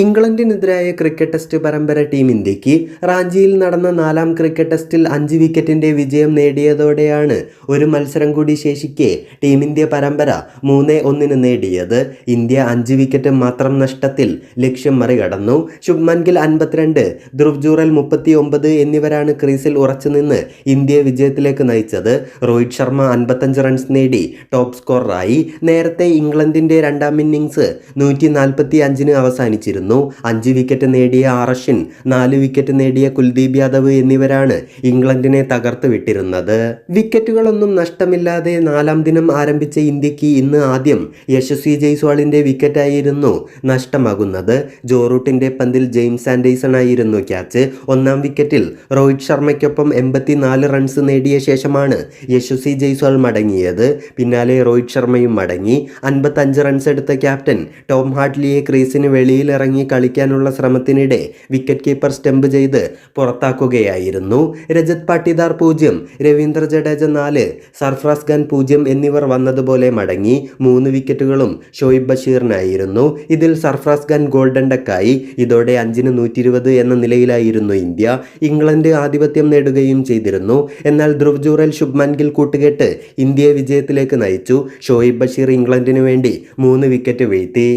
ഇംഗ്ലണ്ടിനെതിരായ cricket test പരമ്പര team ഇന്ത്യക്ക് റാഞ്ചിയിൽ നടന്ന 4ാം ക്രിക്കറ്റ് ടെസ്റ്റിൽ 5 വിക്കറ്റിന്റെ വിജയം നേടിയതോടെയാണ് ഒരു മത്സരം കൂടി ശേഷിക്കെ ടീം ഇന്ത്യ പരമ്പര 3-1 നേടിയത്. ഇന്ത്യ 5 വിക്കറ്റ് മാത്രം നഷ്ടത്തിൽ ലക്ഷ്യം മറികടന്നു. ശുഭ്മാൻ ഗിൽ 52, ധ്രുവ് ജുറൽ 39 എന്നിവരാണ് ക്രീസിൽ ഉറച്ചുനിന്ന് ഇന്ത്യയെ വിജയത്തിലേക്ക് നയിച്ചത്. രോഹിത് ശർമ്മ 55 റൺസ് നേടി ടോപ്പ് സ്കോററായി. നേരത്തെ ഇംഗ്ലണ്ടിന്റെ 2ാം ഇന്നിംഗ്സ് 145 അവസാനിച്ചിരുന്നു. 5 വിക്കറ്റ് നേടിയ അശ്വിൻ, 4 വിക്കറ്റ് നേടിയ കുൽദീപ് യാദവ് എന്നിവരാണ് ഇംഗ്ലണ്ടിനെ തകർത്ത് വിട്ടിരുന്നത്. വിക്കറ്റുകളൊന്നും നഷ്ടമില്ലാതെ 4ാം ദിനം ആരംഭിച്ച ഇന്ത്യക്ക് ഇന്ന് ആദ്യം യശസ്വി ജയ്സ്വാളിന്റെ വിക്കറ്റായിരുന്നു നഷ്ടമാകുന്നത്. ജോ റൂട്ടിന്റെ പന്തിൽ ജെയിംസ് ആൻഡേഴ്സൺ ആയിരുന്നു ക്യാച്ച്. 1ാം വിക്കറ്റിൽ രോഹിത് ശർമ്മയ്ക്കൊപ്പം 84 റൺസ് നേടിയ ശേഷമാണ് യശസ്വി ജയ്സ്വാൾ മടങ്ങിയത്. പിന്നാലെ രോഹിത് ശർമ്മയും മടങ്ങി. 55 റൺസ് എടുത്ത ക്യാപ്റ്റൻ ടോം ഹാഡ്ലിയെ ക്രീസിന് വെളിയിലിറങ്ങി കളിക്കാനുള്ള ശ്രമത്തിനിടെ വിക്കറ്റ് കീപ്പർ സ്റ്റംപ് ചെയ്ത് പുറത്താക്കുകയായിരുന്നു. രജത് പാട്ടിദാർ 0, രവീന്ദ്ര ജഡേജ 4, സർഫറാസ് ഖാൻ 0 എന്നിവർ വന്നതുപോലെ മടങ്ങി. 3 വിക്കറ്റുകളും ഷോയിബ് ബഷീറിനായിരുന്നു. ഇതിൽ സർഫറാസ് ഖാൻ ഗോൾഡൻ ഡക്കായി. ഇതോടെ 5-ന് 120 എന്ന നിലയിലായിരുന്നു ഇന്ത്യ. ഇംഗ്ലണ്ട് ആധിപത്യം നേടുകയും ചെയ്തിരുന്നു. എന്നാൽ ധ്രുവ് ജുറൽ, ശുഭ്മാൻ ഗിൽ കൂട്ടുകെട്ട് ഇന്ത്യയെ വിജയത്തിലേക്ക് നയിച്ചു. ഷോയിബ് ബഷീർ ഇംഗ്ലണ്ടിനു വേണ്ടി 3 വിക്കറ്റ് വീഴ്ത്തി.